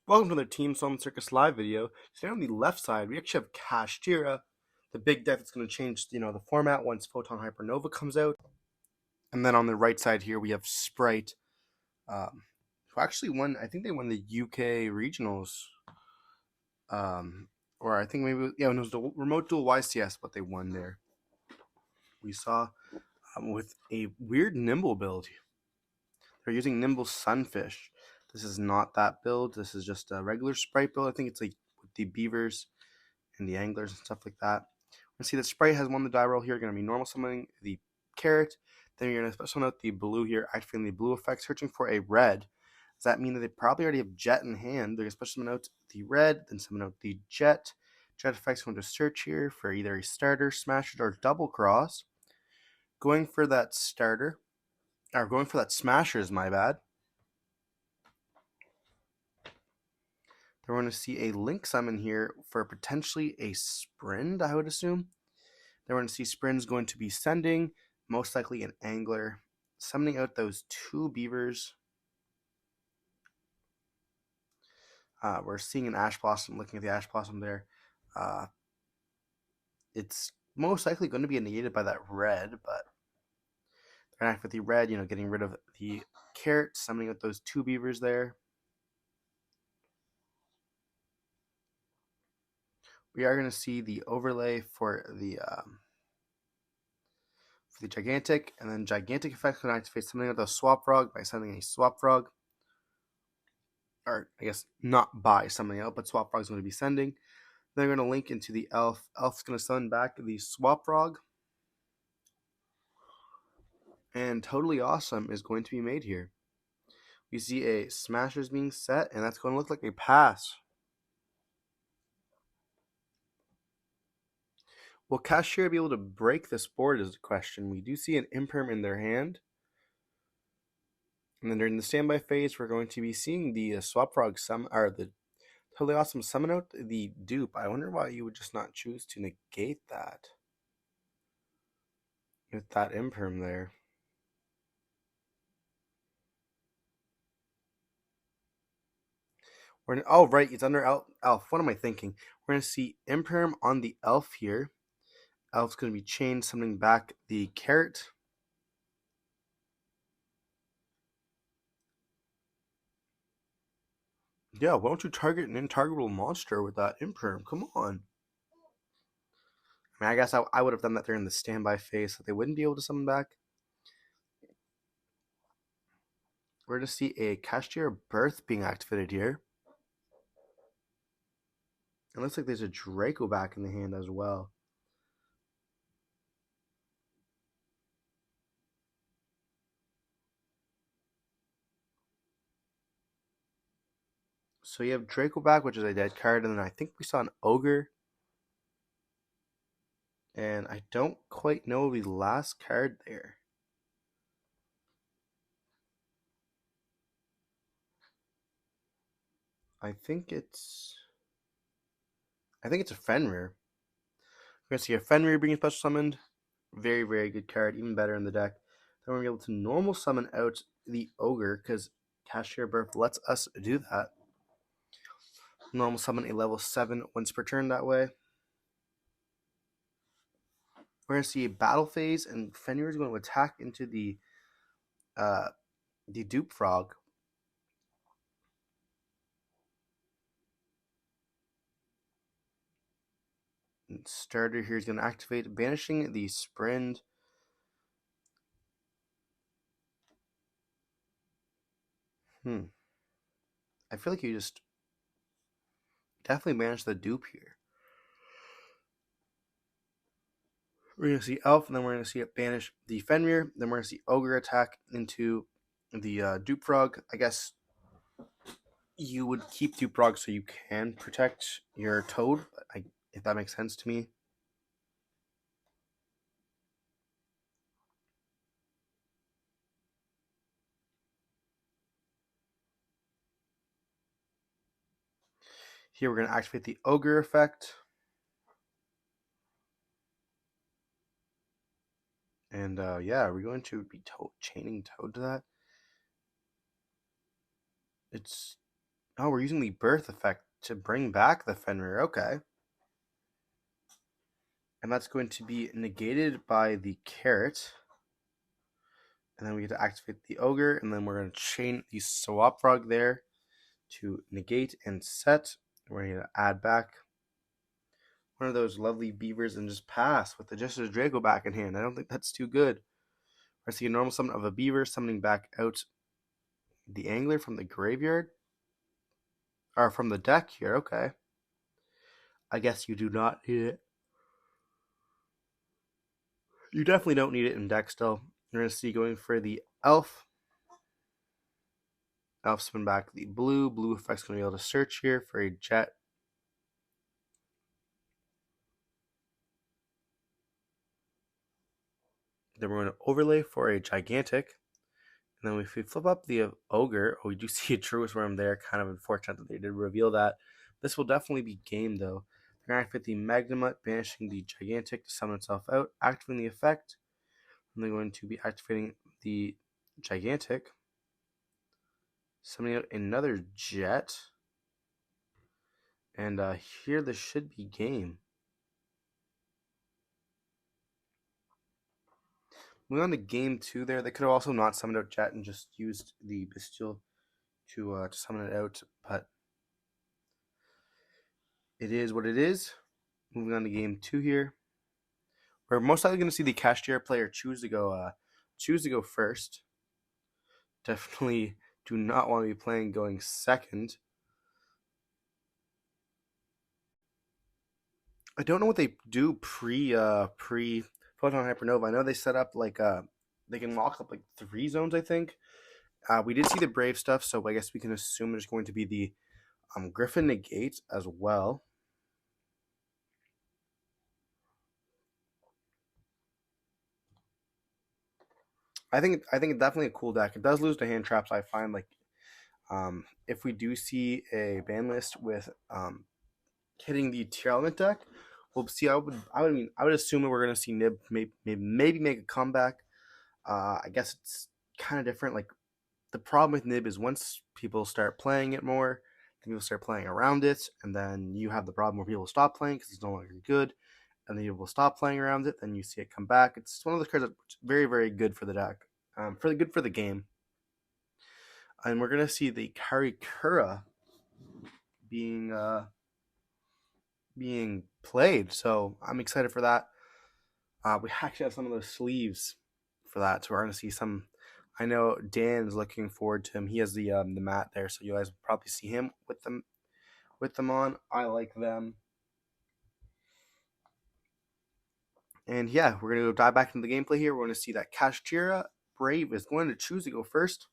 Welcome to the Team Solemn Circus live video. Today on the left side, we actually have Kashtira, the big deck that's going to change, the format once Photon Hypernova comes out. And then on the right side here, we have Spright, who actually won. I think they won the UK regionals, or I think maybe when it was the remote duel YCS, what they won there. We saw with a weird nimble build. They're using nimble sunfish. This is not that build. This is just a regular Spright build. I think it's like with the beavers and the anglers and stuff like that. We're going to see that Spright has won the die roll here. Going to be normal summoning the carrot. Then you're going to special note the blue here, activating the blue effect, searching for a red. Does that mean that they probably already have jet in hand? They're going to special note the red, then summon out the jet. Jet effect's going to search here for either a starter, smasher, or double cross. Going for that starter, or going for that smasher is my bad. We're going to see a link summon here for potentially a Sprint, I would assume. Then we're going to see Sprint's going to be sending, most likely an angler, summoning out those two beavers. We're seeing an Ash Blossom, looking at the Ash Blossom there. It's most likely going to be negated by that red, but they're going to act with the red, getting rid of the carrot, summoning out those two beavers there. We are going to see the overlay for the gigantic, and then gigantic effect can activate something with a swap frog by sending a swap frog. Or I guess not by something else, but swap frog is going to be sending. Then we're going to link into the elf. Elf's going to summon back the swap frog. And Totally Awesome is going to be made here. We see a Smashers being set, and that's going to look like a pass. Will Kashtira be able to break this board is the question. We do see an Imperm in their hand. And then during the standby phase, we're going to be seeing the swap frog the Totally Awesome summon out the dupe. I wonder why you would just not choose to negate that with that Imperm there. Oh, right, it's under Elf. What am I thinking? We're going to see Imperm on the Elf here. Elf's going to be chained, summoning back the carrot. Yeah, why don't you target an intargetable monster with that Imperm? Come on. I guess I would have done that during the standby phase so they wouldn't be able to summon back. We're going to see a Kashtira Birth being activated here. It looks like there's a Draco back in the hand as well. So you have Draco back, which is a dead card, and then I think we saw an Ogre. And I don't quite know the last card there. I think it's a Fenrir. We're going to see a Fenrir being special summoned. Very, very good card, even better in the deck. Then we're going to be able to normal summon out the Ogre, because Kashtira Birth lets us do that. Normal summon a level 7 once per turn that way. We're going to see a battle phase, and Fenrir is going to attack into the dupe frog. And starter here is going to activate, banishing the Sprint. I feel like you just definitely banish the dupe here. We're going to see Elf, and then we're going to see it banish the Fenrir. Then we're going to see Ogre attack into the dupe frog. I guess you would keep dupe frog so you can protect your toad, if that makes sense to me. Here we're going to activate the Ogre effect. And yeah, we're going to be chaining Toad to that. It's Oh, we're using the birth effect to bring back the Fenrir. Okay. And that's going to be negated by the carrot. And then we get to activate the ogre, and then we're going to chain the swap frog there to negate and set. We're going to add back one of those lovely beavers and just pass with the Justice Draco back in hand. I don't think that's too good. I see a normal summon of a beaver summoning back out the angler from the graveyard. Or from the deck here, okay. I guess you do not need it. You definitely don't need it in deck still. You're going to see going for the elf. Elf spin back the blue. Blue effect's going to be able to search here for a jet. Then we're going to overlay for a gigantic. And then if we flip up the ogre, we do see a Truest Worm there. Kind of unfortunate that they did reveal that. This will definitely be game though. They're going to activate the Magnamut, banishing the gigantic to summon itself out, activating the effect. And they're going to be activating the gigantic, summoning out another jet. And here this should be game. Moving on to game 2 there. They could have also not summoned out jet and just used the bestial to summon it out, but it is what it is. Moving on to game 2 here. We're most likely going to see the Kashtira player choose to go first. Definitely do not want to be playing going second. I don't know what they do pre Photon Hypernova. I know they set up like they can lock up like 3 zones, I think. We did see the Brave stuff, so I guess we can assume there's going to be the Griffin Negate as well. I think it's definitely a cool deck. It does lose to hand traps. I find like if we do see a ban list with hitting the tier element deck, we'll see. I would assume that we're gonna see Nib maybe make a comeback. I guess it's kind of different. Like the problem with Nib is once people start playing it more, then people start playing around it, and then you have the problem where people stop playing because it's no longer good, and then you will stop playing around it. Then you see it come back. It's one of those cards that's very very good for the deck, good for the game. And we're gonna see the Karikura being played. So I'm excited for that. We actually have some of those sleeves for that, so we're gonna see some. I know Dan's looking forward to him. He has the mat there, so you guys will probably see him with them on. I like them. And yeah, we're gonna go dive back into the gameplay here. We're gonna see that Kashtira Brave is going to choose to go first,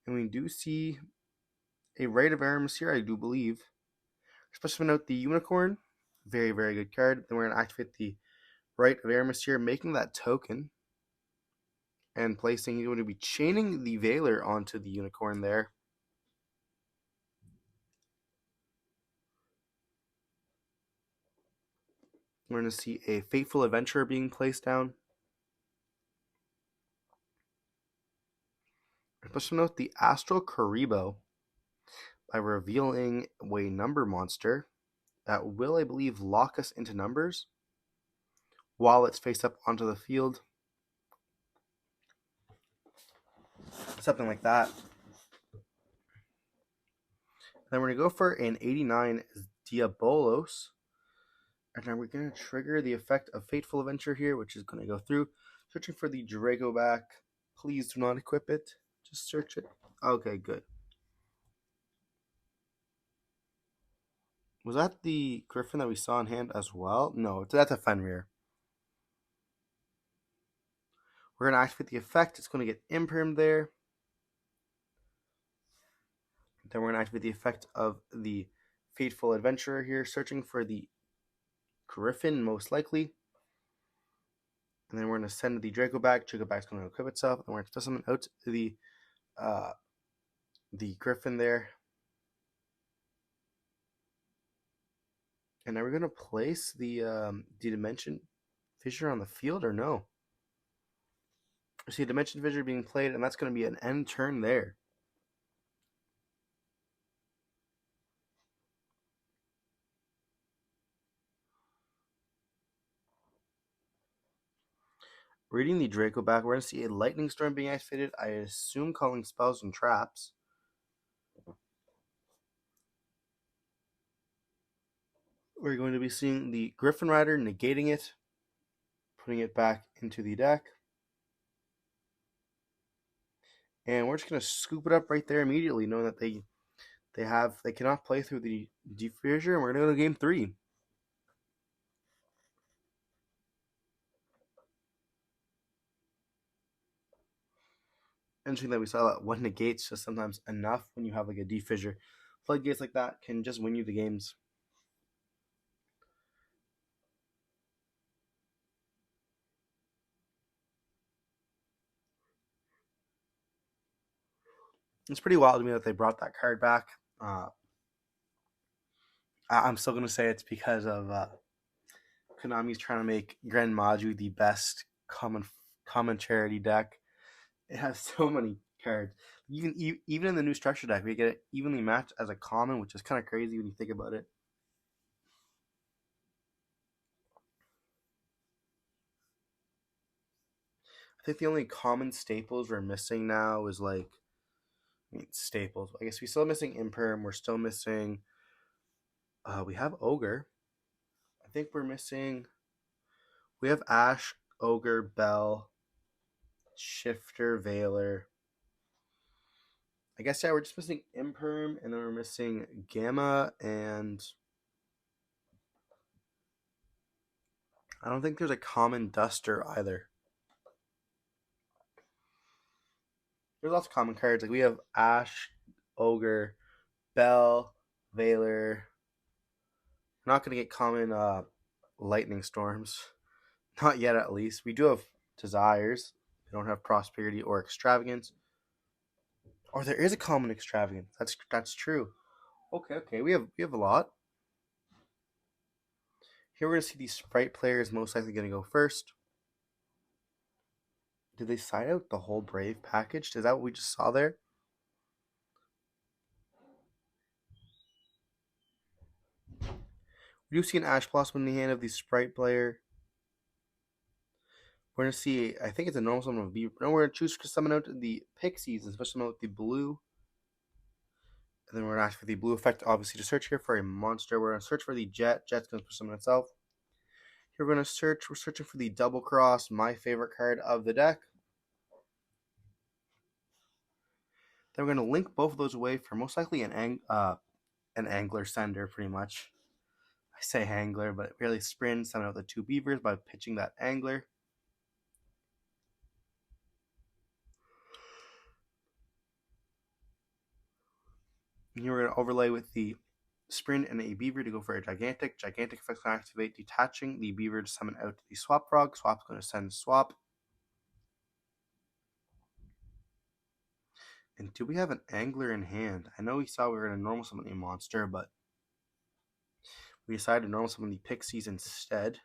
and we do see a Rite of Aramis here, I do believe. Especially note the Unicorn, very very good card. Then we're gonna activate the Rite of Aramis here, making that token and placing. He's going to be chaining the Veiler onto the Unicorn there. We're going to see a Fateful Adventurer being placed down. Special note the Astral Karibo by revealing a number monster that will, I believe, lock us into numbers while it's face up onto the field. Something like that. Then we're going to go for an 89 Diabolos. And then we're going to trigger the effect of Fateful Adventure here, which is going to go through. Searching for the Draco back. Please do not equip it. Just search it. Okay, good. Was that the Griffin that we saw in hand as well? No, that's a Fenrir. We're going to activate the effect. It's going to get Imperm there. Then we're going to activate the effect of the Fateful Adventurer here, searching for the Griffin, most likely. And then we're going to send the Draco back. Draco back's going to equip itself. And we're going to summon out the Griffin there. And are we going to place the Dimension Fissure on the field or no? I see Dimension Fissure being played, and that's going to be an end turn there. Reading the Draco back, we're going to see a Lightning Storm being activated. I assume calling spells and traps. We're going to be seeing the Griffin Rider negating it, putting it back into the deck. And we're just going to scoop it up right there immediately, knowing that they cannot play through the Deep Fissure, and we're going to go to game 3. Interesting that we saw that one negate's just sometimes enough when you have like a Deep Fissure. Floodgates like that can just win you the games. It's pretty wild to me that they brought that card back. I'm still going to say it's because of Konami's trying to make Grand Maju the best common charity deck. It has so many cards. Even in the new structure deck, we get it evenly matched as a common, which is kind of crazy when you think about it. I think the only common staples we're missing now is staples. I guess we're still missing Imperm. We're still missing. We have Ogre. I think we're missing. We have Ash, Ogre, Bell, Shifter, Veiler. I guess, yeah, we're just missing Imperm, and then we're missing Gamma, and I don't think there's a common Duster either. There's lots of common cards. Like we have Ash, Ogre, Bell, Veiler. We're not going to get common Lightning Storms. Not yet, at least. We do have Desires. We don't have Prosperity or Extravagance. Or there is a common Extravagance. That's true. Okay. We have a lot. Here we're going to see the Spright player is most likely going to go first. Did they side out the whole Brave package? Is that what we just saw there? We do see an Ash Blossom in the hand of the Spright player. We're going to see, I think it's a normal summon of Beaver. No, we're going to choose to summon out the Pixies, especially with the blue. And then we're going to ask for the blue effect, obviously, to search here for a monster. We're going to search for the Jet. Jet's going to summon itself. Here we're going to search. We're searching for the Double Cross, my favorite card of the deck. Then we're going to link both of those away for most likely an Angler Sender, pretty much. I say Angler, but really Sprint, summon out the 2 Beavers by pitching that Angler. And here we're going to overlay with the Sprint and a Beaver to go for a Gigantic. Gigantic effects can activate, detaching the Beaver to summon out the Swap Frog. Swap's going to send Swap. And do we have an Angler in hand? I know we saw we were going to normal summon a monster, but we decided to normal summon the Pixies instead.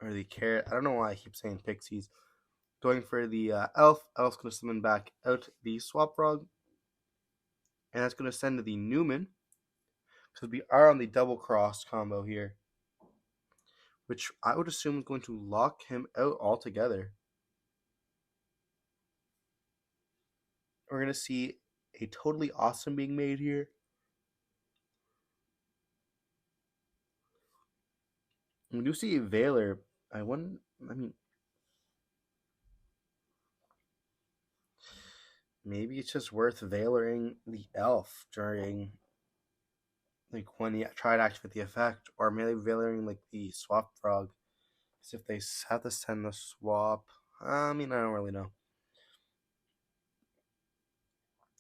Or the Carrot. I don't know why I keep saying Pixies. Going for the Elf. Elf's going to summon back out the Swap Frog. And that's going to send to the Newman. Because we are on the Double Cross combo here. Which I would assume is going to lock him out altogether. We're going to see a totally awesome being made here. We do see a Veiler. Maybe it's just worth Veilering the Elf during, when you try to activate the effect. Or maybe Veilering, the Swap Frog. Because if they have to send the swap, I don't really know.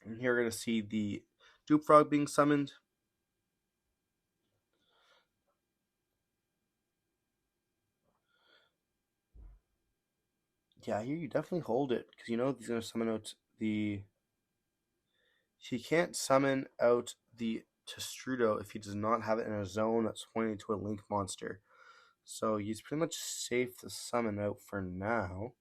And here we're going to see the Dupe Frog being summoned. Yeah, here you definitely hold it. Because he's going to summon out the... He can't summon out the Testrudo if he does not have it in a zone that's pointing to a Link monster. So he's pretty much safe to summon out for now.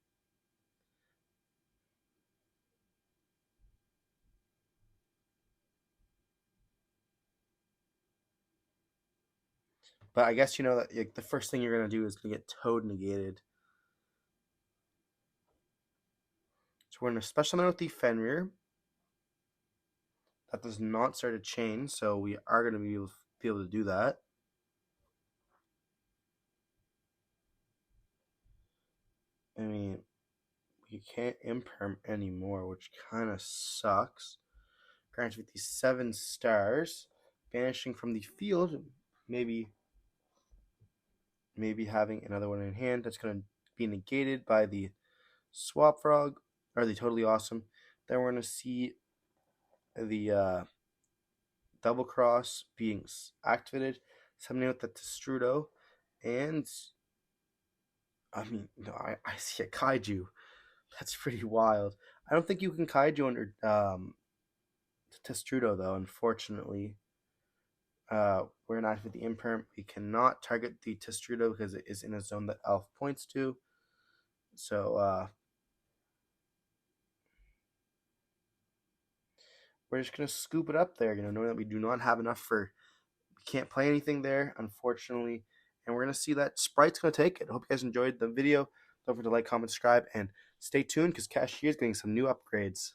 But I guess you know that like, the first thing you're gonna do is gonna get Toad negated. So we're gonna special note the Fenrir. That does not start a chain, so we are gonna be able to do that. I mean, we can't imperm anymore, which kind of sucks. Granted, with these 7 stars, banishing from the field, maybe having another one in hand that's going to be negated by the Swap Frog, or the Totally Awesome. Then we're going to see the Double Cross being activated, summoning out the Testrudo, and I mean, no, I see a Kaiju. That's pretty wild. I don't think you can Kaiju under Testrudo, though, unfortunately. We're not with the Imperm. We cannot target the Testrudo because it is in a zone that Elf points to. So, we're just going to scoop it up there, knowing that we do not have enough we can't play anything there, unfortunately. And we're going to see that Sprite's going to take it. I hope you guys enjoyed the video. Don't forget to like, comment, subscribe, and stay tuned because Kashtira is getting some new upgrades.